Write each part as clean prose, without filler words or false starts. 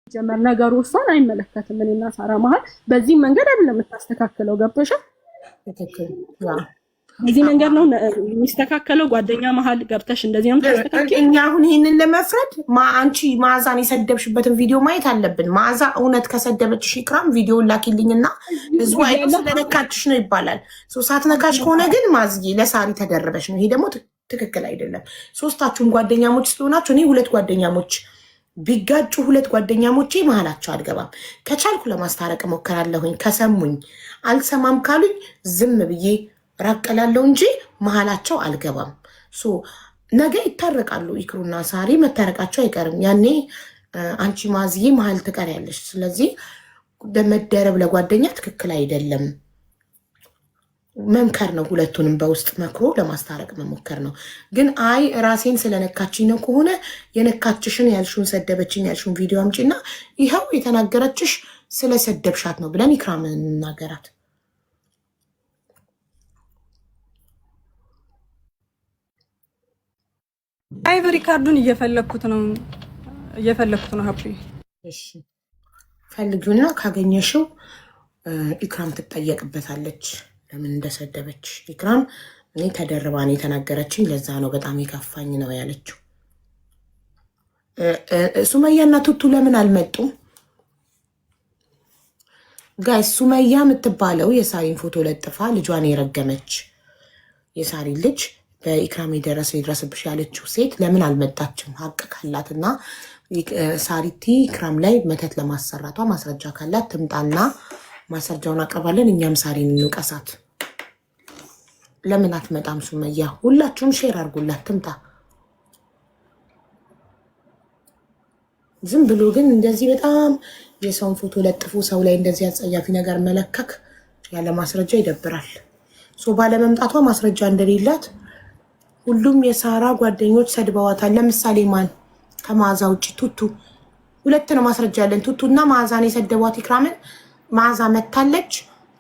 ጀመር ነገሩ እሷን አይመለከትም። እኔና ሳራ መሀል በዚህ መንገድ አይደለም የምታስተካክለው። ገብቶሻል? ትክክል። በዚህ መንገድ ነው የሚስተካከለው። ጓደኛ መሀል ገብተሽ እንደዚህ ነው የምታስተካክለው። እኛ አሁን ይህንን ለመፍረድ አንቺ መዓዛን የሰደብሽበትን ቪዲዮ ማየት አለብን። መዓዛ እውነት ከሰደበችሽ ኢክራም ቪዲዮን ላኪልኝና ህዝቡ አይቶ ስለነካችሽ ነው ይባላል። ሳትነካሽ ከሆነ ግን ማዝዬ ለሳሪ ተደረበሽ ነው። ይሄ ደግሞ ትክክል አይደለም። ሶስታችሁም ጓደኛሞች ስለሆናችሁ እኔ ሁለት ጓደኛሞች ቢጋጩ ሁለት ጓደኛሞቼ መሀላቸው አልገባም። ከቻልኩ ለማስታረቅ ሞከራለሁኝ። ከሰሙኝ አልሰማም ካሉኝ ዝም ብዬ ራቀላለሁ እንጂ መሀላቸው አልገባም። ነገ ይታረቃሉ። ኢክሩና ሳሪ መታረቃቸው አይቀርም። ያኔ አንቺ ማዝዬ መሀል ትቀሪያለሽ። ስለዚህ ለመደረብ ለጓደኛ ትክክል አይደለም። መምከር ነው። ሁለቱንም በውስጥ መክሮ ለማስታረቅ መሞከር ነው። ግን አይ ራሴን ስለነካችኝ ነው ከሆነ የነካችሽን ያልሽውን ሰደበችኝ ያልሽውን ቪዲዮ አምጪና ይኸው የተናገረችሽ ስለሰደብሻት ነው ብለን ኢክራምን እንናገራት። አይቨሪ ካርዱን እየፈለኩት ነው ሀብሪ። እሺ ፈልጊውና ካገኘሽው ኢክራም ትጠየቅበታለች። ለምን እንደሰደበች ኢክራም እኔ ተደርባን የተናገረችኝ ለዛ ነው በጣም የከፋኝ ነው ያለችው። ሱመያና ቱቱ ለምን አልመጡም? ጋይስ ሱመያ የምትባለው የሳሪን ፎቶ ለጥፋ ልጇን የረገመች የሳሪ ልጅ በኢክራም የደረሰ ይድረስብሽ ያለችው ሴት ለምን አልመጣችም? ሀቅ ካላትና ሳሪቲ ኢክራም ላይ መተት ለማሰራቷ ማስረጃ ካላት ትምጣና ማስረጃውን አቀርባለን። እኛም ሳሪን እንውቀሳት። ለምን አትመጣም ሱመያ? ሁላችሁም ሼር አድርጉላት ትምጣ። ዝም ብሎ ግን እንደዚህ በጣም የሰውን ፎቶ ለጥፎ ሰው ላይ እንደዚህ አጸያፊ ነገር መለከክ ያለ ማስረጃ ይደብራል። ባለመምጣቷ ማስረጃ እንደሌላት ሁሉም የሳራ ጓደኞች ሰድበዋታል። ለምሳሌ ማን ከመዓዛ ውጭ? ቱቱ። ሁለት ነው ማስረጃ ያለን፣ ቱቱ እና መዓዛን የሰደቧት ኢክራምን። መዓዛ መታለች።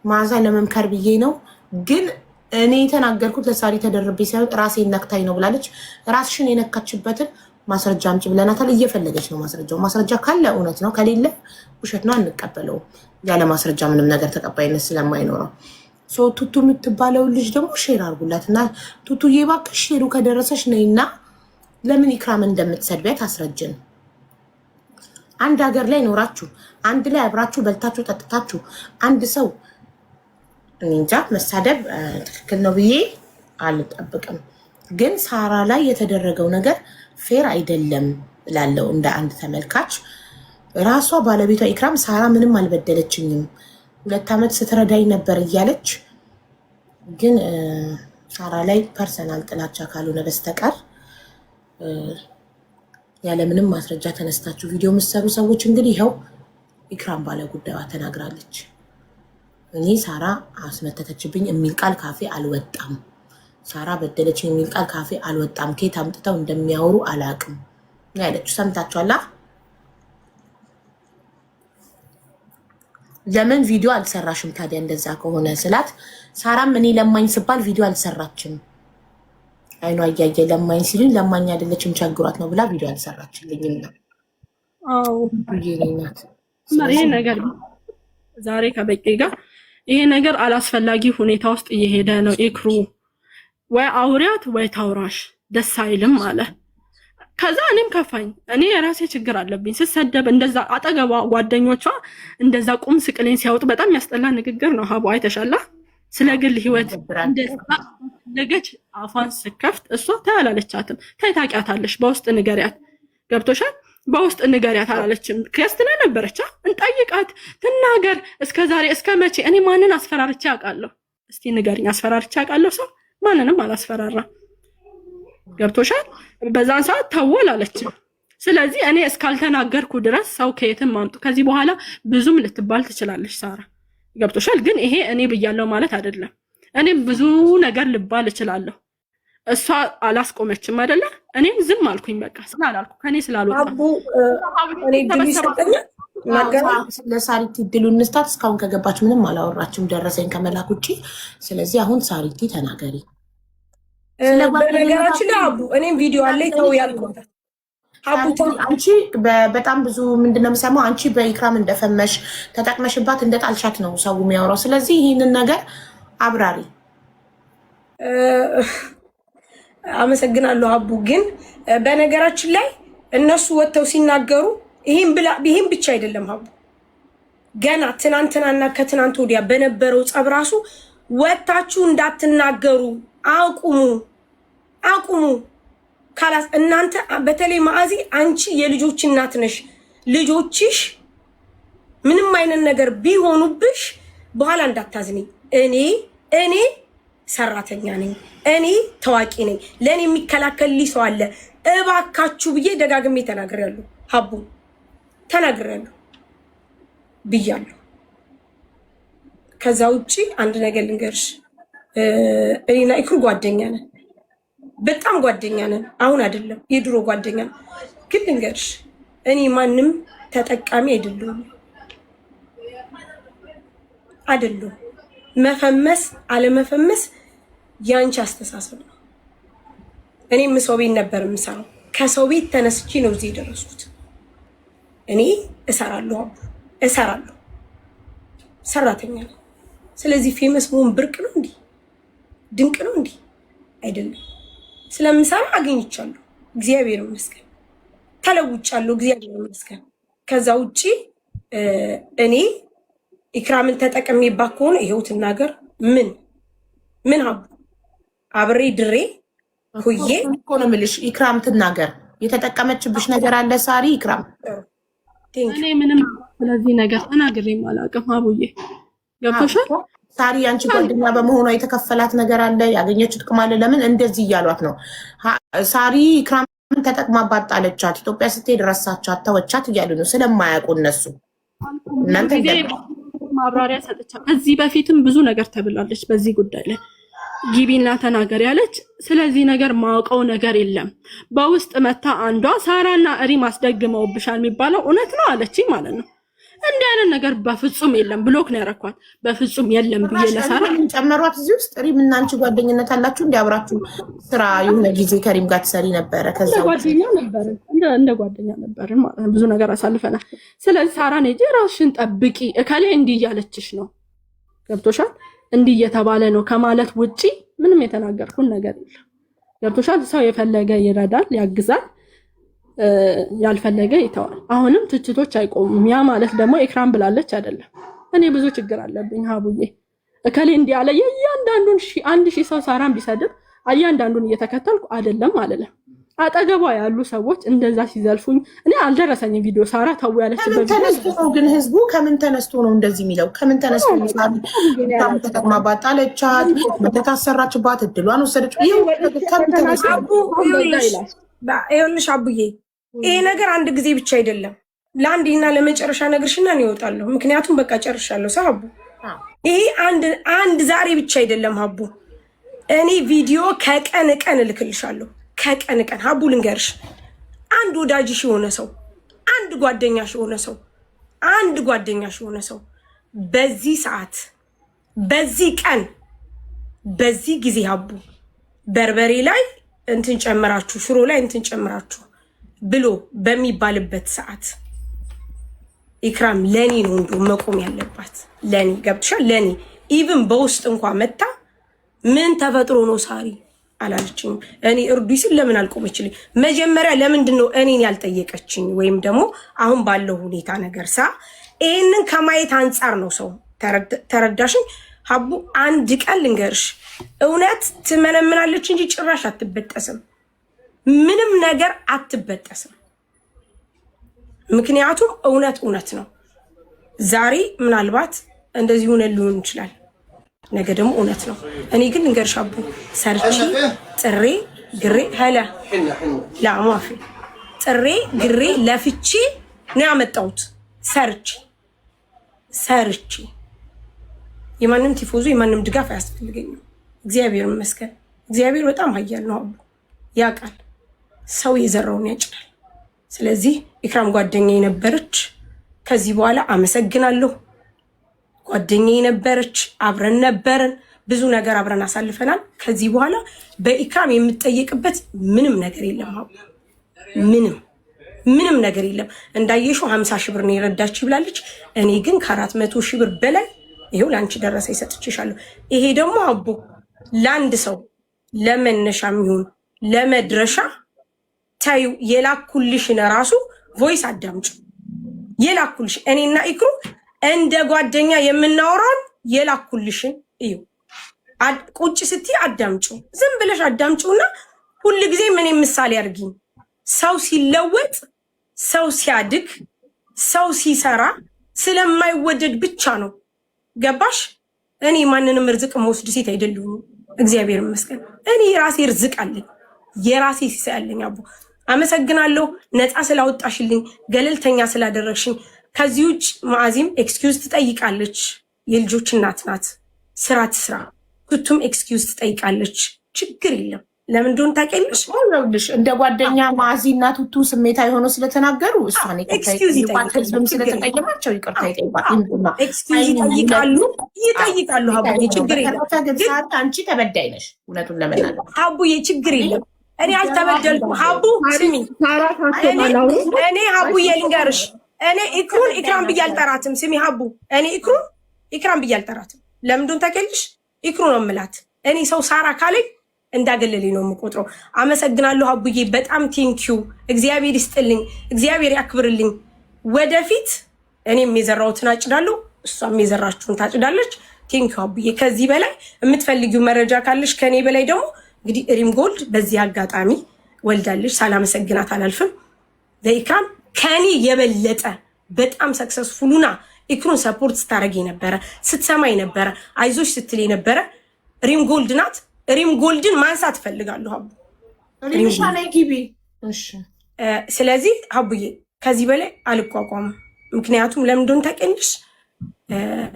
መዓዛ ለመምከር ብዬ ነው፣ ግን እኔ የተናገርኩት ለሳሪ ተደርቤ ሳይሆን ራሴን ነክታኝ ነው ብላለች። ራስሽን የነካችበትን ማስረጃ አምጪ ብለናታል። እየፈለገች ነው ማስረጃው። ማስረጃ ካለ እውነት ነው፣ ከሌለ ውሸት ነው፣ አንቀበለውም። ያለ ማስረጃ ምንም ነገር ተቀባይነት ስለማይኖረው ቱቱ የምትባለው ልጅ ደግሞ ሼር አድርጉላት እና ቱቱዬ እባክሽ ሼሩ ከደረሰሽ ነይና ለምን ኢክራምን እንደምትሰድቢያት አስረጅን። አንድ ሀገር ላይ ኖራችሁ አንድ ላይ አብራችሁ በልታችሁ ጠጥታችሁ አንድ ሰው እንጃ መሳደብ ትክክል ነው ብዬ አልጠብቅም። ግን ሳራ ላይ የተደረገው ነገር ፌር አይደለም እላለሁ እንደ አንድ ተመልካች። ራሷ ባለቤቷ ኢክራም ሳራ ምንም አልበደለችኝም 2 ዓመት ስትረዳኝ ነበር እያለች፣ ግን ሳራ ላይ ፐርሰናል ጥላቻ ካልሆነ በስተቀር ያለምንም ማስረጃ ተነስታችሁ ቪዲዮ የምትሰሩ ሰዎች እንግዲህ ይኸው ኢክራም ባለ ጉዳዩዋ ተናግራለች። እኔ ሳራ አስመተተችብኝ የሚል ቃል ካፌ አልወጣም። ሳራ በደለችኝ የሚል ቃል ካፌ አልወጣም። ከየት አምጥተው እንደሚያወሩ አላቅም ያለችው ሰምታችኋላ። ለምን ቪዲዮ አልሰራሽም ታዲያ እንደዛ ከሆነ ስላት፣ ሳራም እኔ ለማኝ ስባል ቪዲዮ አልሰራችም፣ አይኗ እያየ ለማኝ ሲሉኝ ለማኝ አይደለችም ቸግሯት ነው ብላ ቪዲዮ አልሰራችልኝም ነው። ይሄ ነገር ዛሬ ከበቂ ጋር ይሄ ነገር አላስፈላጊ ሁኔታ ውስጥ እየሄደ ነው። ኢክሩ ወይ አውሪያት ወይ ታውራሽ ደስ አይልም አለ። ከዛ እኔም ከፋኝ። እኔ የራሴ ችግር አለብኝ። ስሰደብ እንደዛ አጠገቧ ጓደኞቿ እንደዛ ቁም ስቅሌን ሲያወጡ በጣም ያስጠላ ንግግር ነው። ሀቡ አይተሻላ። ስለ ግል ህይወት እንደዛ ነገች አፏን ስከፍት እሷ ታያላለቻትም። ታይታቂያታለሽ። በውስጥ ንገሪያት። ገብቶሻል? በውስጥ ንገሪያት አላለችም። ክርስትና ነበረቻ እንጠይቃት ትናገር። እስከዛሬ እስከ መቼ እኔ ማንን አስፈራርቻ አውቃለሁ? እስቲ ንገሪኝ። አስፈራርቻ አውቃለሁ? ሰው ማንንም አላስፈራራ። ገብቶሻል? በዛን ሰዓት ተወል አለችም። ስለዚህ እኔ እስካልተናገርኩ ድረስ ሰው ከየትም ማምጡ። ከዚህ በኋላ ብዙም ልትባል ትችላለች ሳራ። ገብቶሻል? ግን ይሄ እኔ ብያለሁ ማለት አይደለም። እኔም ብዙ ነገር ልባል እችላለሁ። እሷ አላስቆመችም አይደለ? እኔም ዝም አልኩኝ። በቃ ስላላልኩ ከኔ ስላልወጣ ለሳሪቲ ድሉ እንስታት። እስካሁን ከገባች ምንም አላወራችም ደረሰኝ ከመላክ ውጭ። ስለዚህ አሁን ሳሪቲ ተናገሪ። በነገራችን ላይ አቡ እኔም ቪዲዮ አለ ተው ያልኩት አንቺ በጣም ብዙ ምንድነው የምሰማው? አንቺ በኢክራም እንደፈመሽ ተጠቅመሽባት እንደጣልሻት ነው ሰው የሚያወራው። ስለዚህ ይህንን ነገር አብራሪ። አመሰግናለሁ አቡ። ግን በነገራችን ላይ እነሱ ወጥተው ሲናገሩ ይህም ብቻ አይደለም አቡ። ገና ትናንትናና ከትናንት ወዲያ በነበረው ጸብ ራሱ ወጥታችሁ እንዳትናገሩ አቁሙ ካላስ እናንተ በተለይ ማዕዚ አንቺ የልጆች እናት ነሽ። ልጆችሽ ምንም አይነት ነገር ቢሆኑብሽ በኋላ እንዳታዝኝ። እኔ ሰራተኛ ነኝ፣ እኔ ታዋቂ ነኝ፣ ለእኔ የሚከላከልልኝ ሰው አለ እባካችሁ ብዬ ደጋግሜ ተናግሬያለሁ። ሀቡ ተናግሬያለሁ ብያለሁ። ከዛ ውጪ አንድ ነገር ልንገርሽ፣ እኔና ኢክሩ ጓደኛ ነን፣ በጣም ጓደኛ ነን። አሁን አይደለም የድሮ ጓደኛ ነን። ግን ልንገርሽ እኔ ማንም ተጠቃሚ አይደለሁም። መፈመስ አለመፈመስ ያንቺ አስተሳሰብ ነው። እኔም ሰው ቤት ነበር የምሰራው። ከሰው ቤት ተነስቼ ነው እዚህ የደረስኩት። እኔ እሰራለሁ፣ ሰራተኛ ነው። ስለዚህ ፌመስ መሆን ብርቅ ነው እንዲህ ድንቅ ነው እንዲህ አይደለም። ስለምሰራ አገኝቻለሁ፣ እግዚአብሔር ይመስገን። ተለውጫለሁ፣ እግዚአብሔር ይመስገን። ከዛ ውጪ እኔ ኢክራምን ተጠቅሜባት ከሆነ ይሄው ትናገር። ምን አብሬ ድሬ ሁዬ እኮ ነው የምልሽ። ኢክራም ትናገር። የተጠቀመችብሽ ነገር አለ ሳሪ? ኢክራም እኔ ምንም ስለዚህ ነገር ተናግሬም አላውቅም። አቡዬ ገብቶሻል? ሳሪ አንቺ ጓደኛ በመሆኗ የተከፈላት ነገር አለ፣ ያገኘችው ጥቅም አለ። ለምን እንደዚህ እያሏት ነው? ሳሪ ኢክራምን ተጠቅማባት ጣለቻት፣ ኢትዮጵያ ስትሄድ ረሳቻት፣ ተወቻት እያሉ ነው ስለማያውቁ እነሱ። እናንተ ማብራሪያ ሰጥቻ ከዚህ በፊትም ብዙ ነገር ተብላለች በዚህ ጉዳይ ላይ ጊቢና ተናገር ያለች። ስለዚህ ነገር ማውቀው ነገር የለም። በውስጥ መታ አንዷ ሳራና ሪም አስደግመውብሻል የሚባለው እውነት ነው አለችኝ ማለት ነው። እንዲህ አይነት ነገር በፍጹም የለም። ብሎክ ነው ያረኳት። በፍጹም የለም ብዬ ለሳራ ጨመሯት። እዚህ ውስጥ ሪም እና አንቺ ጓደኝነት አላችሁ? እንዲያብራችሁ ስራ የሆነ ጊዜ ከሪም ጋር ትሰሪ ነበረ። ከዛ ጓደኛ ነበርን፣ እንደ ጓደኛ ነበርን ማለት ነው። ብዙ ነገር አሳልፈናል። ስለዚህ ሳራን ሂጂ ራስሽን ጠብቂ፣ እከሌ እንዲህ እያለችሽ ነው፣ ገብቶሻል፣ እንዲህ እየተባለ ነው ከማለት ውጪ ምንም የተናገርኩን ነገር የለም። ገብቶሻል። ሰው የፈለገ ይረዳል፣ ያግዛል፣ ያልፈለገ ይተዋል። አሁንም ትችቶች አይቆሙም። ያ ማለት ደግሞ ኢክራም ብላለች አይደለም። እኔ ብዙ ችግር አለብኝ ሀቡዬ። እከሌ እንዲህ አለ የእያንዳንዱን 1000 ሰው ሳራን ቢሰድብ እያንዳንዱን እየተከተልኩ አይደለም አለለም። አጠገቧ ያሉ ሰዎች እንደዛ ሲዘልፉኝ እኔ አልደረሰኝም ቪዲዮ። ሳራ ተው ያለችበት ተነስቶ ነው። ግን ህዝቡ ከምን ተነስቶ ነው እንደዚህ የሚለው? ከምን ተነስቶ ነው? ሳራ ተጠቅማባት ጣለቻት፣ መተታሰራችባት፣ እድሏን ወሰደች። ከምን ተነስቶ ይኸውልሽ አቡዬ፣ ይሄ ነገር አንድ ጊዜ ብቻ አይደለም። ለአንዴና ለመጨረሻ ነግርሽና ነው ይወጣለሁ። ምክንያቱም በቃ ጨርሻለሁ። ሀቡ ይሄ አንድ ዛሬ ብቻ አይደለም ሀቡ። እኔ ቪዲዮ ከቀን ቀን እልክልሻለሁ። ከቀን ቀን ሀቡ ልንገርሽ፣ አንድ ወዳጅሽ የሆነ ሰው፣ አንድ ጓደኛሽ የሆነ ሰው በዚህ ሰዓት፣ በዚህ ቀን፣ በዚህ ጊዜ ሀቡ በርበሬ ላይ እንትን ጨምራችሁ፣ ሽሮ ላይ እንትን ጨምራችሁ ብሎ በሚባልበት ሰዓት ኢክራም ለኔ ነው እንደው መቆም ያለባት። ለኔ ገብቶሻል? ለኔ ኢቭን በውስጥ እንኳን መታ ምን ተፈጥሮ ነው ሳሪ አላለችኝም። እኔ እርዱኝ ስል ለምን አልቆመችልኝ? መጀመሪያ ለምንድን ነው እኔን ያልጠየቀችኝ? ወይም ደግሞ አሁን ባለው ሁኔታ ነገር ይህንን ከማየት አንጻር ነው ሰው። ተረዳሽኝ ሀቡ? አንድ ቀን ልንገርሽ፣ እውነት ትመነምናለች እንጂ ጭራሽ አትበጠስም። ምንም ነገር አትበጠስም። ምክንያቱም እውነት ነው። ዛሬ ምናልባት እንደዚህ ሆነ ሊሆን ይችላል፣ ነገ ደግሞ እውነት ነው። እኔ ግን ልንገርሽ አቡ፣ ሰርቺ ጥሬ ግሬ ሄለ ላማፊ ጥሬ ግሬ ለፍቺ ነው ያመጣሁት። ሰርቺ የማንም ቲፎዞ የማንም ድጋፍ አያስፈልገኝም። እግዚአብሔር ይመስገን። እግዚአብሔር በጣም ኃያል ነው አቡ፣ ያውቃል። ሰው የዘራውን ያጭዳል። ስለዚህ ኢክራም ጓደኛዬ ነበረች። ከዚህ በኋላ አመሰግናለሁ። ጓደኛዬ ነበረች፣ አብረን ነበርን፣ ብዙ ነገር አብረን አሳልፈናል። ከዚህ በኋላ በኢክራም የምጠየቅበት ምንም ነገር የለም አቡ፣ ምንም ምንም ነገር የለም። እንዳየሽው 50 ሺህ ብር ነው የረዳች ብላለች። እኔ ግን ከ400 ሺህ ብር በላይ ይሄው ላንቺ ደረሰ ይሰጥችሻለሁ። ይሄ ደግሞ አቦ ለአንድ ሰው ለመነሻም ይሁን ለመድረሻ ታዩ የላኩልሽን ራሱ ቮይስ አዳምጪ። የላኩልሽ እኔና ኢክሩ እንደ ጓደኛ የምናወራውን የላኩልሽን እዩ። ቁጭ ስትይ አዳምጪው፣ ዝም ብለሽ አዳምጪውና ሁሉ ጊዜ ምን ምሳሌ አድርጊኝ። ሰው ሲለወጥ፣ ሰው ሲያድግ፣ ሰው ሲሰራ ስለማይወደድ ብቻ ነው። ገባሽ? እኔ ማንንም ርዝቅ መወስድ ሴት አይደለሁም። እግዚአብሔር ይመስገን እኔ የራሴ ርዝቅ አለኝ፣ የራሴ ሲሳይ አለኝ። አቦ አመሰግናለሁ፣ ነፃ ስላወጣሽልኝ፣ ገለልተኛ ስላደረግሽኝ። ከዚህ ውጭ ማዕዚም ኤክስኪውዝ ትጠይቃለች። የልጆች እናት ናት፣ ስራ ትስራ። ኩቱም ኤክስኪውዝ ትጠይቃለች። ችግር የለም። ለምን እንደሆነ ታውቂያለሽ? እንደ ጓደኛ ማዕዚ እና ቱቱ ስሜታዊ ሆኖ ስለተናገሩ እሷን ህዝብም ስለተቀየማቸው ይቅርታ ይጠይቃሉ። ሀቡዬ ችግር የለም። አንቺ ተበዳይ ነሽ። እውነቱን ለመናገር ሀቡዬ ችግር የለም። እኔ አልተበደልኩም። ሀቡ ስሚ፣ እኔ ሀቡዬ ልንገርሽ፣ እኔ ኢክሩን ኢክራም ብዬ አልጠራትም። ስሚ ሀቡ፣ እኔ ኢክሩን ኢክራም ብዬ አልጠራትም። ለምን እንደሆነ ታውቂያለሽ? ኢክሩ ነው የምላት። እኔ ሰው ሳራ ካለኝ እንዳገለልኝ ነው የምቆጥረው። አመሰግናለሁ ሀቡዬ፣ በጣም ቴንኪዩ። እግዚአብሔር ይስጥልኝ፣ እግዚአብሔር ያክብርልኝ። ወደፊት እኔም የዘራሁትን አጭዳለሁ፣ እሷም የዘራችሁን ታጭዳለች። ቴንኪዩ ሀቡዬ። ከዚህ በላይ የምትፈልጊው መረጃ ካለሽ ከኔ በላይ ደግሞ እንግዲህ ሪም ጎልድ በዚህ አጋጣሚ ወልዳለች፣ ሳላመሰግናት አላልፍም። ለኢክራም ከኔ የበለጠ በጣም ሰክሰስፉሉና ኢክሩን ሰፖርት ስታደርግ ነበረ፣ ስትሰማኝ ነበረ፣ አይዞሽ ስትል ነበረ ሪም ጎልድ ናት። ሪም ጎልድን ማንሳት እፈልጋለሁ ሀቡ። ስለዚህ ሀቡዬ ከዚህ በላይ አልቋቋምም። ምክንያቱም ለምን እንደሆነ ታውቂያለሽ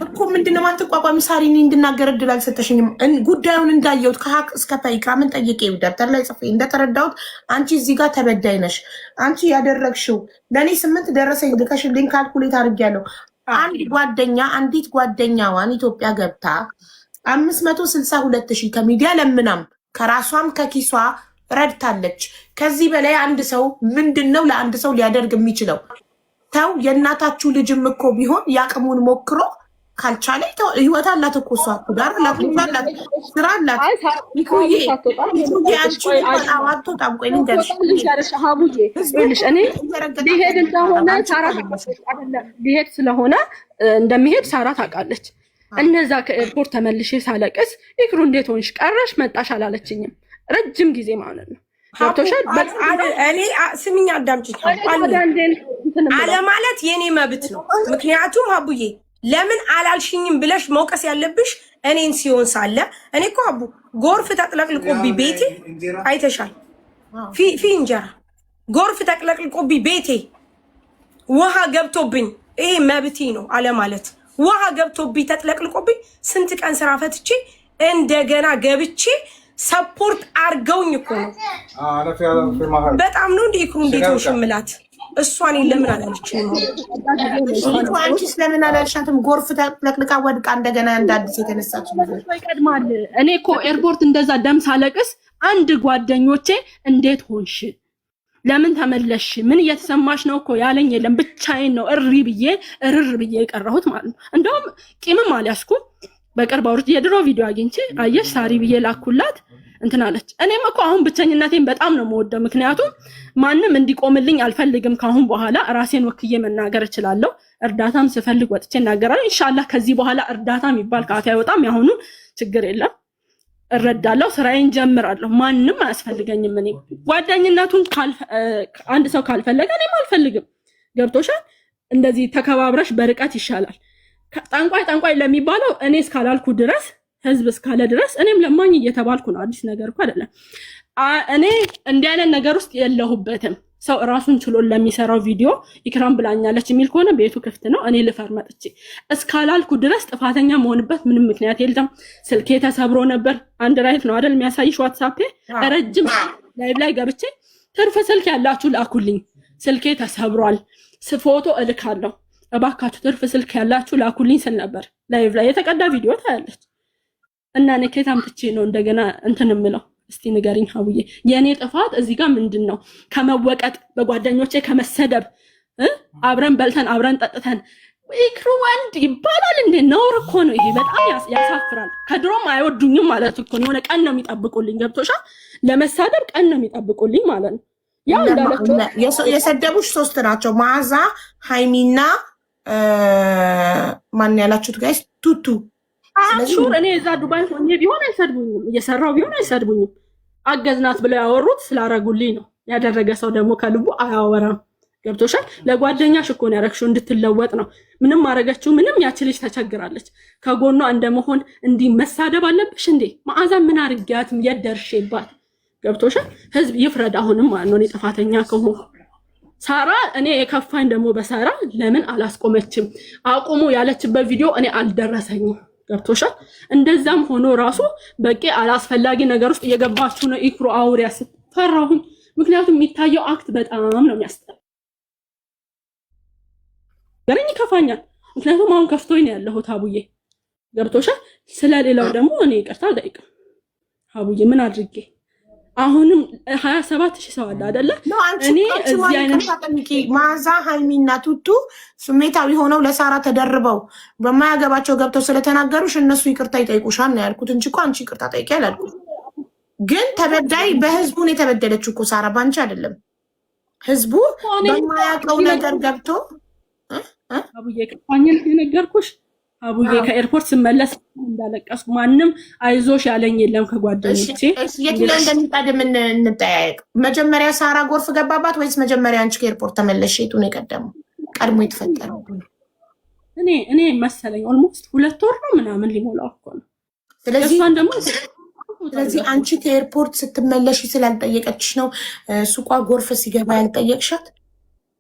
እኮ ምንድነው ማትቋቋሚ? ሳሪ እኔ እንድናገር እድል አልሰጠሽኝም። ጉዳዩን እንዳየሁት ከሀቅ እስከ ኢክራምን ጠይቄ ደብተር ላይ ጽፌ እንደተረዳሁት አንቺ እዚህ ጋር ተበዳይ ነሽ። አንቺ ያደረግሽው ለእኔ 8 ደረሰኝ ልከሽልኝ ካልኩሌት አድርጊያለሁ። አንዲት ጓደኛዋን ኢትዮጵያ ገብታ 562,000 ከሚዲያ ለምናም ከራሷም ከኪሷ ረድታለች። ከዚህ በላይ አንድ ሰው ምንድነው ለአንድ ሰው ሊያደርግ የሚችለው? ተው፣ የእናታችሁ ልጅም እኮ ቢሆን ያቅሙን ሞክሮ ካልቻለ ህይወት አላት እኮ እሷ ዳር አላት፣ ስራ አላት። አትወጣም። ቆይ ሊሄድ ስለሆነ እንደሚሄድ ሳራ ታውቃለች። እነዛ ከኤርፖርት ተመልሼ ሳለቅስ ኢክሩ እንዴት ሆንሽ ቀረሽ መጣሽ አላለችኝም። ረጅም ጊዜ ማለት ነው። ገብቶሻል? እኔ ስሚኝ አዳምጪኝ። አለማለት የኔ መብት ነው። ምክንያቱም አቡዬ ለምን አላልሽኝም ብለሽ መውቀስ ያለብሽ እኔን ሲሆን ሳለ እኔ እኮ አቡ ጎርፍ ተጥለቅልቆብኝ ቤቴ አይተሻል። ፊ እንጀራ ጎርፍ ተጥለቅልቆብኝ ቤቴ ውሃ ገብቶብኝ ይሄ መብቴ ነው አለማለት። ውሃ ገብቶብኝ ተጥለቅልቆብኝ ስንት ቀን ስራ ፈትቼ እንደገና ገብቼ ሰፖርት አርገውኝ እኮ ነው። በጣም ነው እንዴ ኢክሩ እንዴት ነው ሽምላት? እሷን ለምን አላለችኝ? አንቺስ ለምን አላልሻትም? ጎርፍ ተጥለቅልቃ ወድቃ እንደገና እንደ አዲስ የተነሳች ልጅ ይቀድማል። እኔ እኮ ኤርፖርት እንደዛ ደም ሳለቅስ አንድ ጓደኞቼ እንዴት ሆንሽ? ለምን ተመለሽ? ምን እየተሰማሽ ነው እኮ ያለኝ የለም። ብቻዬን ነው እሪ ብዬ እርር ብዬ የቀረሁት ማለት ነው። እንደውም ቂምም አልያዝኩም። በቅርብ አውርቼ የድሮ ቪዲዮ አግኝቼ አየሽ ሳሪ ብዬ ላኩላት እንትን አለች። እኔም እኮ አሁን ብቸኝነቴን በጣም ነው የምወደው። ምክንያቱም ማንም እንዲቆምልኝ አልፈልግም። ካሁን በኋላ ራሴን ወክዬ መናገር እችላለሁ። እርዳታም ስፈልግ ወጥቼ እናገራለሁ። ኢንሻአላህ ከዚህ በኋላ እርዳታ የሚባል ካፌ አይወጣም። ያሁኑ ችግር የለም፣ እረዳለሁ፣ ስራዬን ጀምራለሁ። ማንም አያስፈልገኝም። እኔ ጓደኝነቱን አንድ ሰው ካልፈለገ እኔም አልፈልግም። ገብቶሻል? እንደዚህ ተከባብረሽ በርቀት ይሻላል። ጠንቋይ ለሚባለው እኔ እስካላልኩ ድረስ ህዝብ እስካለ ድረስ እኔም ለማኝ እየተባልኩ ነው። አዲስ ነገር እኮ አይደለም። እኔ እንዲህ አይነት ነገር ውስጥ የለሁበትም። ሰው ራሱን ችሎ ለሚሰራው ቪዲዮ ኢክራም ብላኛለች የሚል ከሆነ ቤቱ ክፍት ነው። እኔ ልፈር መጥቼ እስካላልኩ ድረስ ጥፋተኛ መሆንበት ምንም ምክንያት የለም። ስልኬ ተሰብሮ ነበር። አንድ ራይት ነው አይደል የሚያሳይሽ ዋትስአፕ ረጅም ላይቭ ላይ ገብቼ ትርፍ ስልክ ያላችሁ ላኩልኝ፣ ስልኬ ተሰብሯል፣ ፎቶ እልካለሁ፣ እባካችሁ ትርፍ ስልክ ያላችሁ ላኩልኝ ስል ነበር። ላይቭ ላይ የተቀዳ ቪዲዮ ታያለች። እና እኔ ከየት አምጥቼ ነው እንደገና እንትን የምለው? እስቲ ንገሪኝ ሀቡዬ። የኔ ጥፋት እዚህ ጋር ምንድነው? ከመወቀጥ በጓደኞቼ ከመሰደብ አብረን በልተን አብረን ጠጥተን ኢክሩ ወንድ ይባላል እንዴ? ነውር እኮ ነው ይሄ። በጣም ያሳፍራል። ከድሮም አይወዱኝም ማለት እኮ ነው። የሆነ ቀን ነው የሚጠብቁልኝ። ገብቶሻል? ለመሳደብ ቀን ነው የሚጠብቁልኝ ማለት ነው። ያው እንዳለችው የሰደቡሽ 3 ናቸው። መዓዛ፣ ሃይሚና ማን ያላችሁት ጋይስ? ቱቱ። ሹር እኔ እዛ ዱባይ ሆኜ ቢሆን አይሰድቡኝም፣ እየሰራው ቢሆን አይሰድቡኝም። አገዝናት ብለው ያወሩት ስላረጉልኝ ነው። ያደረገ ሰው ደግሞ ከልቡ አያወራም። ገብቶሻል? ለጓደኛሽ እኮ ነው ያረግሽው እንድትለወጥ ነው። ምንም አረገችው ምንም፣ ያቺ ልጅ ተቸግራለች። ከጎኗ እንደመሆን እንዲህ መሳደብ አለብሽ እንዴ? መዓዛ ምን አርጊያትም የደርሼባት። ገብቶሻል? ህዝብ ይፍረድ አሁንም ማለት ነው እኔ ጥፋተኛ ከሆንኩ። ሳራ እኔ የከፋኝ ደግሞ በሳራ ለምን አላስቆመችም? አቁሙ ያለችበት ቪዲዮ እኔ አልደረሰኝም። ገብቶሻል? እንደዛም ሆኖ ራሱ በቂ አላስፈላጊ ነገር ውስጥ እየገባችሁ ነው። ኢክሩ አውሪያ ስትፈራሁኝ። ምክንያቱም የሚታየው አክት በጣም ነው የሚያስጠላ። ገረኝ ይከፋኛል። ምክንያቱም አሁን ከፍቶኝ ነው ያለሁት ሀቡዬ። ገብቶሻል? ስለሌላው ደግሞ እኔ ይቅርታ አልጠይቅም ሀቡዬ። ምን አድርጌ አሁንም 27,000 ሰው አለ አይደለ? እኔ እዚህ አይነት መዓዛ፣ ሃይሚና ቱቱ ስሜታዊ ሆነው ለሳራ ተደርበው በማያገባቸው ገብተው ስለተናገሩሽ እነሱ ይቅርታ ይጠይቁሻል ነው ያልኩት እንጂ እኮ አንቺ ይቅርታ ጠይቂ አላልኩም። ግን ተበዳይ በህዝቡ ነው የተበደለችው እኮ ሳራ፣ ባንቺ አይደለም። ህዝቡ በማያውቀው ነገር ገብቶ አቡዬ ከፋኝን የነገርኩሽ አቡዬ ከኤርፖርት ስመለስ እንዳለቀስኩ ማንም አይዞሽ ያለኝ የለም ከጓደኞቼ። የትኛው እንደሚቀድም እንጠያየቅ። መጀመሪያ ሳራ ጎርፍ ገባባት ወይስ መጀመሪያ አንቺ ከኤርፖርት ተመለሽ? የቱ ነው የቀደመው? ቀድሞ የተፈጠረው እኔ መሰለኝ ኦልሞስት 2 ወር ነው ምናምን ሊሞላው እኮ ነው። ስለዚህ አንቺ ከኤርፖርት ስትመለሽ ስላልጠየቀችሽ ነው ሱቋ ጎርፍ ሲገባ ያልጠየቅሻት?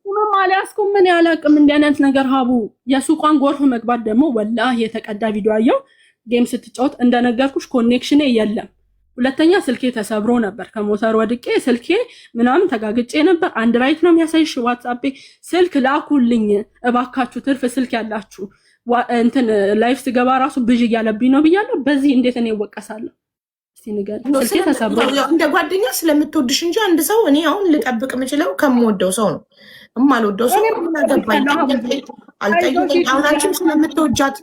ምንም አልያዝኩም። ምን ያላቅም እንዲህ አይነት ነገር ሀቡ። የሱቋን ጎርፍ መግባት ደግሞ ወላሂ የተቀዳ ቪዲዮ አየው። ጌም ስትጫወት እንደነገርኩሽ ኮኔክሽኔ የለም። ሁለተኛ ስልኬ ተሰብሮ ነበር። ከሞተር ወድቄ ስልኬ ምናምን ተጋግጬ ነበር። አንድ ራይት ነው የሚያሳይሽ ዋትስአፕ። ስልክ ላኩልኝ እባካችሁ፣ ትርፍ ስልክ ያላችሁ እንትን ላይፍ ስገባ ራሱ ብዥ እያለብኝ ነው ብያለሁ። በዚህ እንዴት እኔ እወቀሳለሁ? እስቲ ንገሪኝ። ስልኬ ተሰብሮ እንደ ጓደኛ ስለምትወድሽ እንጂ አንድ ሰው እኔ አሁን ልጠብቅ የምችለው ከምወደው ሰው ነው። እማልወደው ሰው ገባኝ አልጠይቅኝ። አሁን አንቺም ስለምትወጃት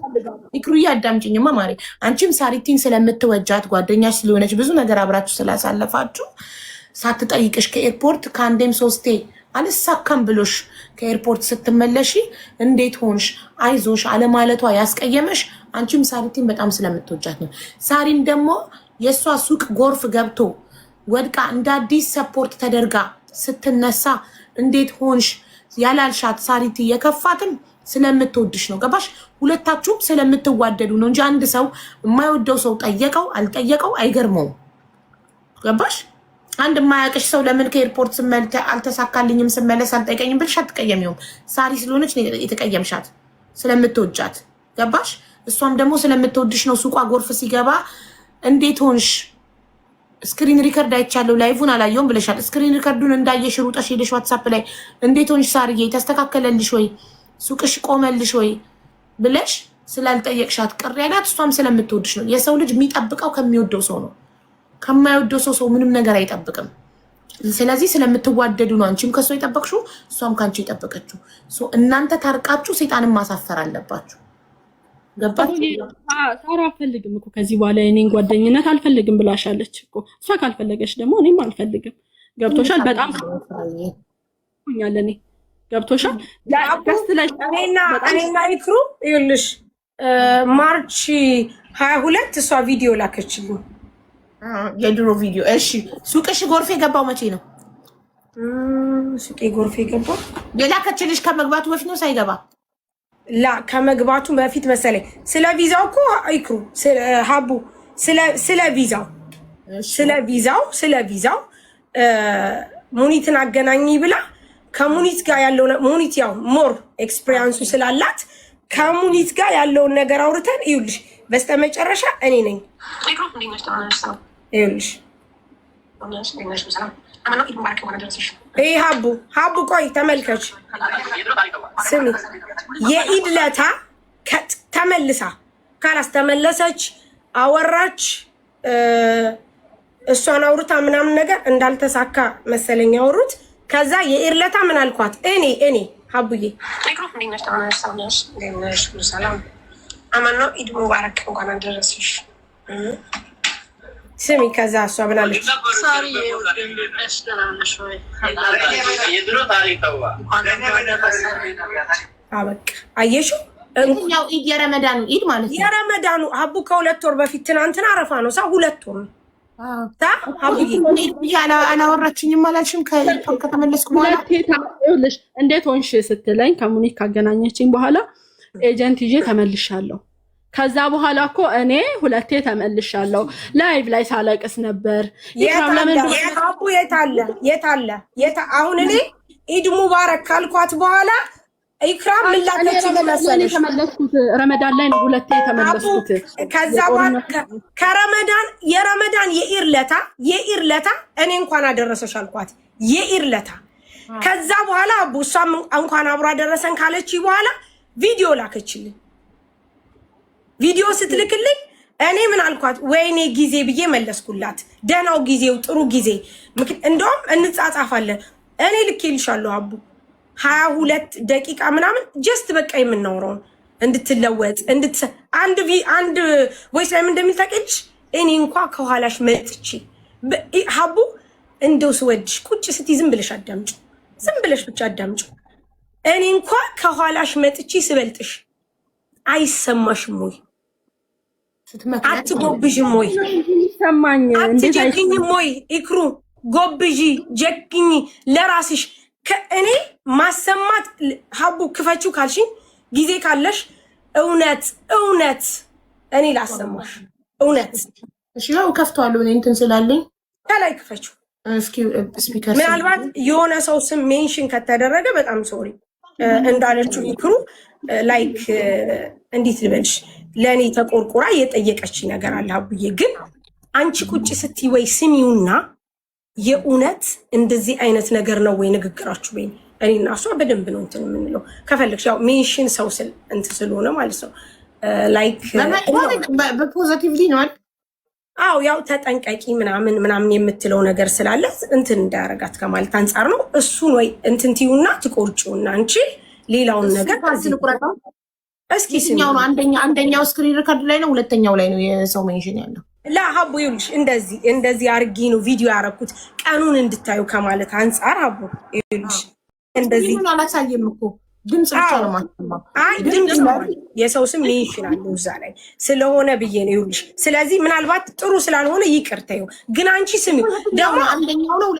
ኢክሩዬ አዳምጪኝማ ማሪ፣ አንቺም ሳሪቲን ስለምትወጃት ጓደኛሽ ስለሆነች ብዙ ነገር አብራችሁ ስላሳለፋችሁ ሳትጠይቅሽ ከኤርፖርት ከአንዴም 3 አልሳካም ብሎሽ ከኤርፖርት ስትመለሺ እንዴት ሆንሽ አይዞሽ አለማለቷ ያስቀየመሽ አንቺም ሳሪቲን በጣም ስለምትወጃት ነው። ሳሪን ደግሞ የእሷ ሱቅ ጎርፍ ገብቶ ወድቃ እንደ አዲስ ሰፖርት ተደርጋ ስትነሳ እንዴት ሆንሽ ያላልሻት ሳሪቲ የከፋትም ስለምትወድሽ ነው። ገባሽ? ሁለታችሁም ስለምትዋደዱ ነው እንጂ አንድ ሰው የማይወደው ሰው ጠየቀው አልጠየቀው አይገርመውም። ገባሽ? አንድ የማያውቅሽ ሰው ለምን ከኤርፖርት ስመልተ አልተሳካልኝም ስመለስ አልጠይቀኝም ብልሽ አትቀየሚውም። ሳሪ ስለሆነች የተቀየምሻት ስለምትወጃት። ገባሽ? እሷም ደግሞ ስለምትወድሽ ነው። ሱቋ ጎርፍ ሲገባ እንዴት ሆንሽ ስክሪን ሪከርድ አይቻለሁ ላይቭን አላየውም ብለሻል። ስክሪን ሪከርዱን እንዳየሽ ሩጠሽ ሄደሽ ዋትስአፕ ላይ እንዴት ሆንሽ ሳርዬ ተስተካከለልሽ ወይ ሱቅሽ ቆመልሽ ወይ ብለሽ ስላልጠየቅሻት ቅር ያላት እሷም ስለምትወድሽ ነው። የሰው ልጅ የሚጠብቀው ከሚወደው ሰው ነው። ከማይወደው ሰው ምንም ነገር አይጠብቅም። ስለዚህ ስለምትዋደዱ ነው አንቺም ከሷ የጠበቅሽው እሷም ካንቺ የጠበቀችው። እናንተ ታርቃችሁ ሰይጣንን ማሳፈር አለባችሁ። ገባች? ሳራ አልፈልግም እኮ ከዚህ በኋላ የኔን ጓደኝነት አልፈልግም ብላሻለች እኮ። እሷ ካልፈለገች ደግሞ እኔም አልፈልግም። ገብቶሻል? በጣም ሆኛል እኔ። ገብቶሻል? እኔና ኢክሩ ይኸውልሽ ማርች 22 እሷ ቪዲዮ ላከችልኝ፣ የድሮ ቪዲዮ። እሺ ሱቅሽ ጎርፍ የገባው መቼ ነው? ሱቄ ጎርፍ የገባው የላከችልሽ ከመግባቱ በፊት ነው ሳይገባ? ከመግባቱ በፊት መሰለኝ። ስለ ቪዛው እኮ ይክሩ ሀቡ ስለ ቪዛው ሙኒትን አገናኝ ብላ ከሙኒት ጋር ያለው ሙኒት ያው ሞር ኤክስፒሪያንሱ ስላላት ከሙኒት ጋር ያለውን ነገር አውርተን ይኸውልሽ በስተመጨረሻ እኔ ነኝ ይኸውልሽ ይሄ ሀቡ ቆይ ተመልከች፣ ስሚ የኢድ ለታ ተመልሳ ካላስ ተመለሰች አወራች እሷን አውርታ ምናምን ነገር እንዳልተሳካ መሰለኝ ያወሩት። ከዛ የኤርለታ ምን አልኳት እኔ ሀቡዬ ሰላም አማን ነው ኢድ ሙባረክ እንኳን አደረሰሽ ስሚ። ከዛ እሷ ብላለች አበቃ አየሽው። እንኛው ኢድ የረመዳኑ ኢድ ማለት ነው። የረመዳኑ ሀቡ ከ2 ወር በፊት ትናንትና አረፋ ነው። ሰው 2 ወር ነው። አላወራችኝም አላልሽም? ከተመለስኩ በኋላ ይኸውልሽ እንዴት ሆንሽ ስትለኝ ከሙኒክ ካገናኘችኝ በኋላ ኤጀንት ይዤ ተመልሻለሁ። ከዛ በኋላ እኮ እኔ 2 ተመልሻለሁ። ላይቭ ላይ ሳለቅስ ነበር። ሀቡ የታለ አሁን እኔ ኢድ ሙባረክ ካልኳት በኋላ ኢክራም ምላከች ለመሰለሽ ተመለስኩት። ረመዳን ላይ ነው 2 የተመለስኩት። ከዛ በኋላ የረመዳን የኢርለታ እኔ እንኳን አደረሰሽ አልኳት የኢርለታ። ከዛ በኋላ አቡ እሷም እንኳን አብሮ አደረሰን ካለች በኋላ ቪዲዮ ላከችልኝ። ቪዲዮ ስትልክልኝ እኔ ምን አልኳት? ወይኔ ጊዜ ብዬ መለስኩላት። ደህናው ጊዜው ጥሩ ጊዜ እንደውም እንጻጻፋለን። እኔ ልኬልሻለሁ አቡ 22 ደቂቃ ምናምን ጀስት በቃ የምናወራውን እንድትለወጥ አንድ ወይስ ላይ እንደሚል ታውቂያለሽ። እኔ እንኳን ከኋላሽ መጥቼ ሀቡ እንደው ስወድሽ ቁጭ ስትይ ዝም ብለሽ አዳምጪ፣ ዝም ብለሽ ብቻ አዳምጪ። እኔ እንኳን ከኋላሽ መጥቼ ስበልጥሽ አይሰማሽም ወይ? አትጎብዥም ወይ? አትጀግኝም ወይ? ኢክሩ ጎብዢ፣ ጀግኝ ለራስሽ። ከእኔ ማሰማት ሀቡ ክፈችው ካልሽኝ ጊዜ ካለሽ እውነት እኔ ላሰማሽ እውነት። እሺ ያው ከፍቷለሁ እኔ እንትን ስላለኝ ከላይ ክፈችው። እስኪ ስፒከር ምናልባት የሆነ ሰው ስም ሜንሽን ከተደረገ በጣም ሶሪ። እንዳለችው ይክሩ ላይክ እንዴት ልበልሽ ለእኔ ተቆርቆራ የጠየቀች ነገር አለ። ሀቡዬ ግን አንቺ ቁጭ ስትይ ወይ ስሚውና የእውነት እንደዚህ አይነት ነገር ነው ወይ ንግግራችሁ? ወይ እኔና እሷ በደንብ ነው እንትን የምንለው። ከፈለግሽ ያው ሜንሽን ሰው ስል እንትን ስለሆነ ማለት ነው ላይክ በፖዚቲቭሊ ነው አይደል? አው ያው ተጠንቀቂ ምናምን የምትለው ነገር ስላለ እንትን እንዳያረጋት ከማለት አንፃር ነው። እሱን ወይ እንትን ትዩና ትቆርጪውና አንቺ ሌላውን ነገር እስኪ ስሚው ነው። አንደኛው ስክሪን ሪከርድ ላይ ነው፣ ሁለተኛው ላይ ነው የሰው ሜንሽን ያለው። ሀቡ ይኸውልሽ እንደዚህ አርጊ ነው ቪዲዮ ያረኩት ቀኑን እንድታዩ ከማለት አንፃር። ሀቡ ይኸውልሽ እንደዚህ ምን አላሳየም እኮ ድምጽ ብቻ ነው ማሰማው። አይ ድምጽ የሰው ስም ይሽላል እዛ ላይ ስለሆነ ብዬ ነው ይኸውልሽ። ስለዚህ ምናልባት ጥሩ ስላልሆነ ይቅርታዩ። ግን አንቺ ስሚው ደግሞ አንደኛው ነው